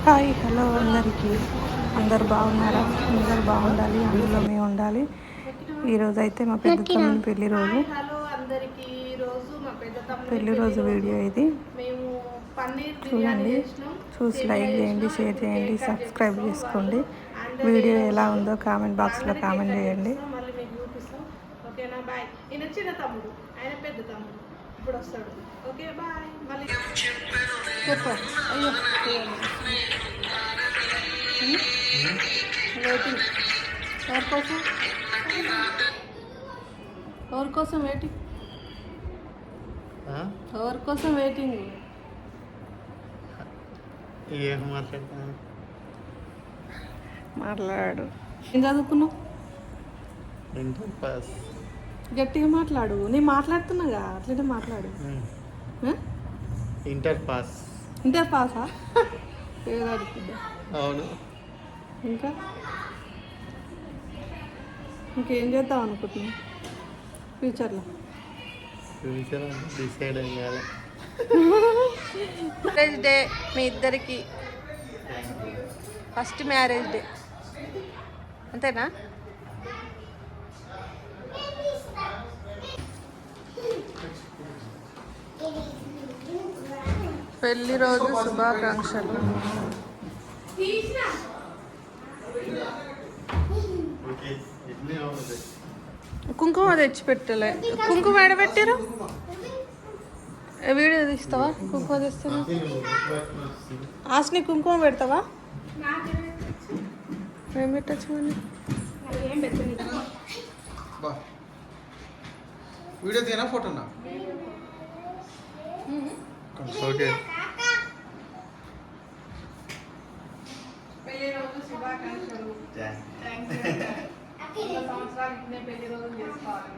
Hi hello అందరికీ. అందరు బాగున్నారా? అందరు బాగుండాలి, అందులో మేము ఉండాలి. ఈరోజు అయితే మా పెద్ద తమ్ముని పెళ్లి రోజు. పెళ్లి రోజు వీడియో ఇది. చూడండి, చూసి లైక్ చేయండి, షేర్ చేయండి, సబ్స్క్రైబ్ చేసుకోండి. వీడియో ఎలా ఉందో కామెంట్ బాక్స్లో కామెంట్ చేయండి. ఓకేనా? బాయ్. ఈయన చిన్న తమ్ముడు, ఆయన పెద్ద తమ్ముడు ఇప్పుడు వస్తాడు. Okay boy. మళ్ళీ చెప్పు. అయ్యో వెయిటింగ్ ఎవరి కోసం? ఎవరి కోసం వెయిటింగ్? ఎవరి కోసం వెయిటింగ్? మాట్లాడు. ఏం చదువుకున్నావు? Inter pass. గట్టిగా మాట్లాడు. నేను మాట్లాడుతున్నాగా, అట్లనే మాట్లాడు. Inter pass. ఇంటర్ పాసా? అవును. ఇంకా ఇంకేం చేద్దాం అనుకుంటున్నాను ఫ్యూచర్లో? ఫ్యూచర్ డిసైడ్ అయ్యాలి. మ్యారేజ్ డే మీ ఇద్దరికి, ఫస్ట్ మ్యారేజ్ డే అంతేనా? పెళ్లి రోజు శుభాకాంక్షలు. కుంకుమ తెచ్చి పెట్టలే. కుంకుమ ఎడబెట్టారు? వీడియో తీస్తావా? కుంకుమ తెస్తావా? ఆస్ని కుంకుమ పెడతావా? ఏం పెట్టచ్చు మళ్ళీ? వీడియో తీనా ఫోటోనా? ఓకే. పెళ్లి రోజు శుభాకాంక్షలు. సంవత్సరాలు ఇట్నే పెళ్లి రోజు చేసుకోవాలి.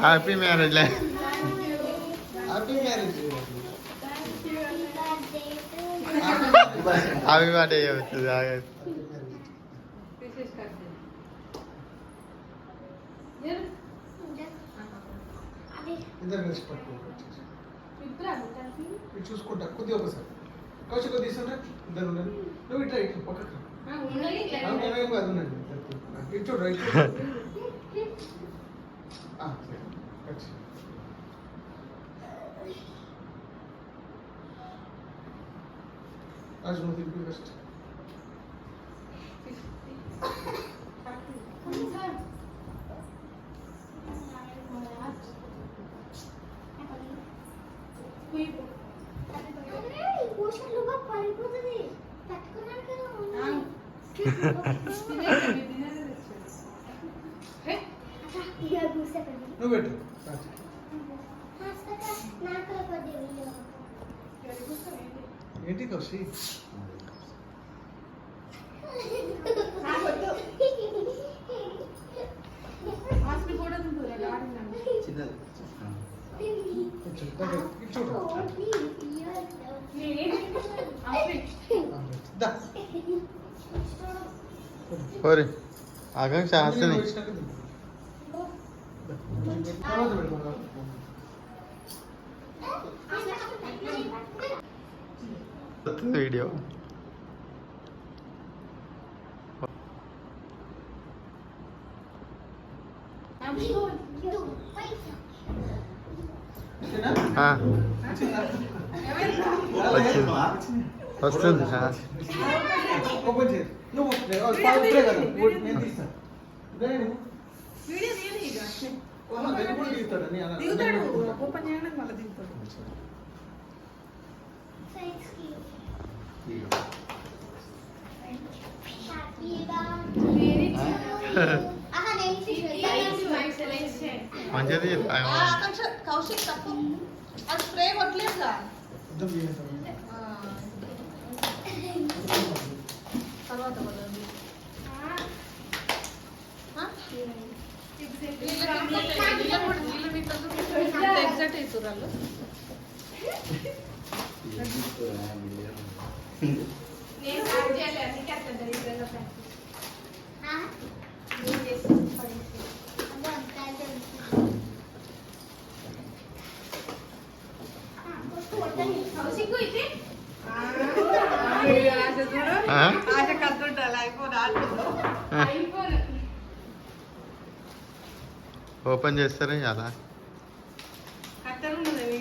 Happy marriage. Happy marriage. Happy birthday చెప్తుంది. చూసుకుంటా కొద్దిగా ఒకసారి కౌశిక్ తీసుకుంటా. ఇద్దరు ఉండండి. నువ్వు ఇట్లా ఇట్లా పక్కకు కాదు ఉండండి. ఇటు చూడు రైట్. రాజు నువ్వు తిరిగి బెస్ట్. నువ్వు పెట్టు. ఏంటి కౌశి? ఆకాంక్ష హాస్ని వీడియో వస్తుంది. మంచిది. కౌశిక్ తప్పు. అది స్ప్రే కొట్టలేదుగా. తర్వాత వీళ్ళు అన్నట్టు ఇస్తున్నారు నేను యాడ్ చేయాలి అందుకే అట్లా దరిద్రంగా ఆశ కత్తుంటారు అయిపోను ఓపెన్ చేస్తారా అలా కట్టలు ఉన్నది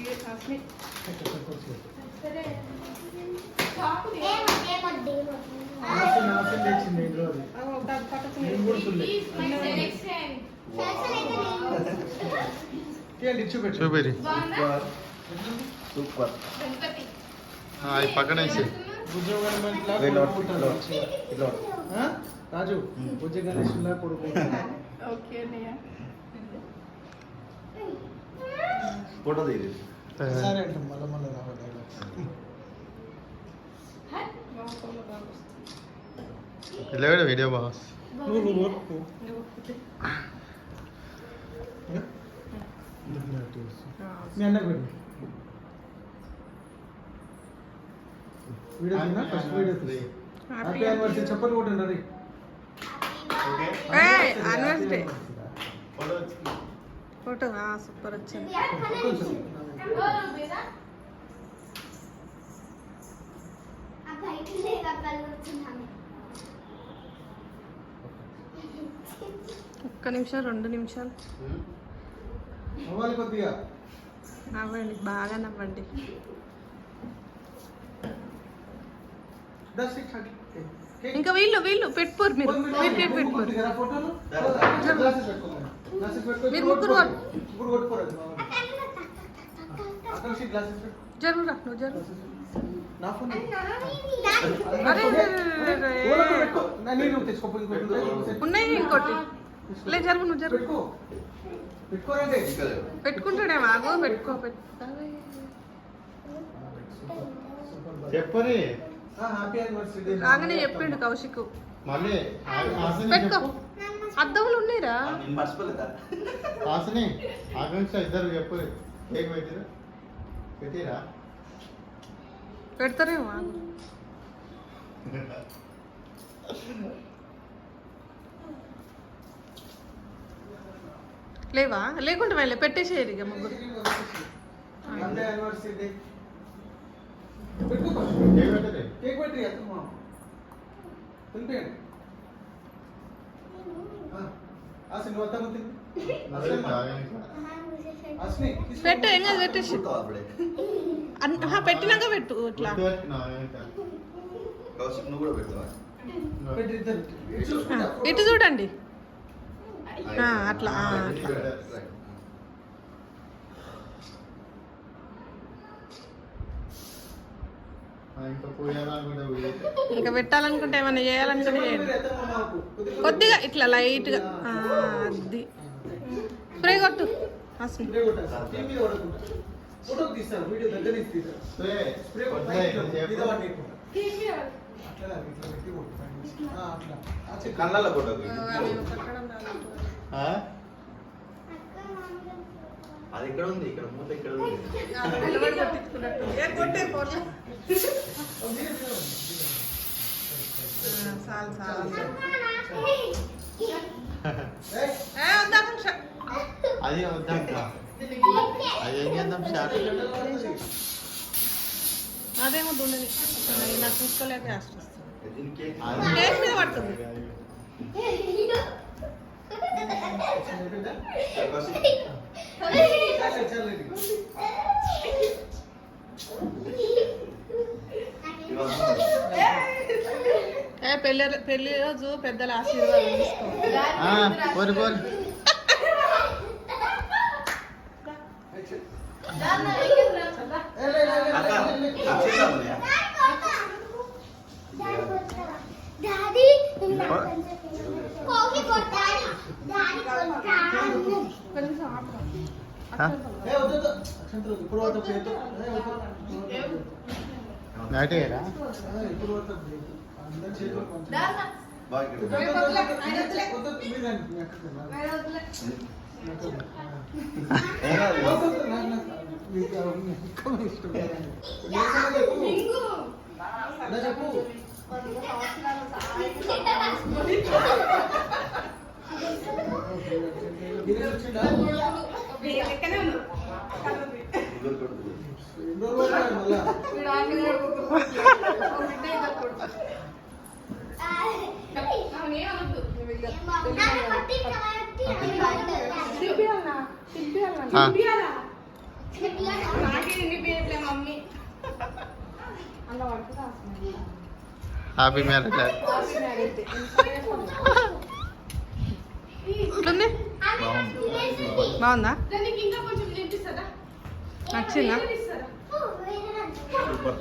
చూపిరి సూపర్ అది పక్కన వేసి రాజు పూజ గణేష్లా కొడుకు ఓకే ఫోటో తీరి సరే అంటే మళ్ళీ మళ్ళీ రావాలి ఇలా కూడా వీడియో బాగా నువ్వు మీ అన్నకు పెట్టు వీడియో తిన్నా ఫస్ట్ వీడియో హ్యాపీ యానివర్సరీ చెప్పలు కొట్టండి అది యానివర్సరీ ఫోటో సూపర్ వచ్చింది ఒక్క నిమిషం 2 నిమిషాలు అవ్వాలి కొద్దిగా నవ్వండి బాగా నవ్వండి ఇంకా వీళ్ళు పెట్టుకోరు మీరు పెట్టుకోరు మీరు ముగ్గురు జరుగురా నువ్వు జరుగు ఉన్నాయి ఇంకోటి లే జరుగు నువ్వు జరుగు పెట్టుకుంటాడేమో ఆగో పెట్టుకో చెప్పని హ్యాపీ యానివర్సరీ రాగానే చెప్పిండు కౌశిక్ మళ్ళీ పెట్టుకో అద్దములు ఉన్నాయిరా నేను మర్చిపోలేదా ఆశని ఆకాంక్ష ఇద్దరు చెప్పు కేక్ పెట్టిరా పెట్టిరా పెడతారేమో ఆగు. లేవా లేకుంటే వెళ్ళి పెట్టేసేయరు ఇక ముగ్గురు హ్యాపీ యానివర్సరీ కేక్ పెట్టరే కేక్ పెట్టి అత్తమ్మ తింటేయండి అసలు నువ్వు అత్తమ్మ తింటు అసలు పెట్టు ఏం కాదు పెట్టేసి అప్పుడే పెట్టినాక పెట్టు ఇట్లా కౌశిక్ నువ్వు కూడా పెడతావా పెట్టి ఇద్దరు చూసుకుంటా ఇటు చూడండి అట్లా అట్లా ఇంకా పోయాలనుకుంటే ఇంకా పెట్టాలనుకుంటే ఏమైనా చేయాలనుకుంటే చేయండి కొద్దిగా ఇట్లా లైట్గా అది స్ప్రే కొట్టు అసలు ఫోటో తీస్తాను వీడియో దగ్గర నుంచి తీస్తాను స్ప్రే కళ్ళల్లో ఫోటో అది ఇక్కడ ఉంది ఇక్కడ మూత ఇక్కడ ఉంది అది వద్దాక అది ఏం చేద్దాం షార్ట్ అదేమో ఉండదు నాకు చూసుకోలేక యాస్ట్ వస్తుంది దీనికి కేక్ మీద పడుతుంది కౌశిక్ పెళ్లి రోజు పెద్దల ఆశీర్వాదం తీసుకో పోరు పోరు నాటేరా ఇప్పుడు అందరి చేతులు కొంచెం బాగా ఇక్కడ ఏం కాదు. మీకు ఇంకా ఇష్టం నీకన్నా చెప్పు. అలా చెప్పు. గిన్నె వచ్చిందా? లెక్కనే ఉన్నాడు ఇద్దరు కొడుకులు. ఎన్నో రోజులు ఆడు మళ్ళా. వీడు ఆంటీ గారు ఒక బిడ్డ ఇద్దరు కొడుకు. అవును, ఏమనొద్దు. నువ్వు ఇక తిప్పియాలనా? ఆ. తిప్పియాలా? నాకే తినిపియట్లే మమ్మీ. అలా పడుతుందా? Happy marriage life. Happy marriage day. ఉంటుంది బాగుందా దానికి ఇంకా కొంచెం తినిపిస్తుందా? నచ్చిందా ఇస్తారా? సూపర్.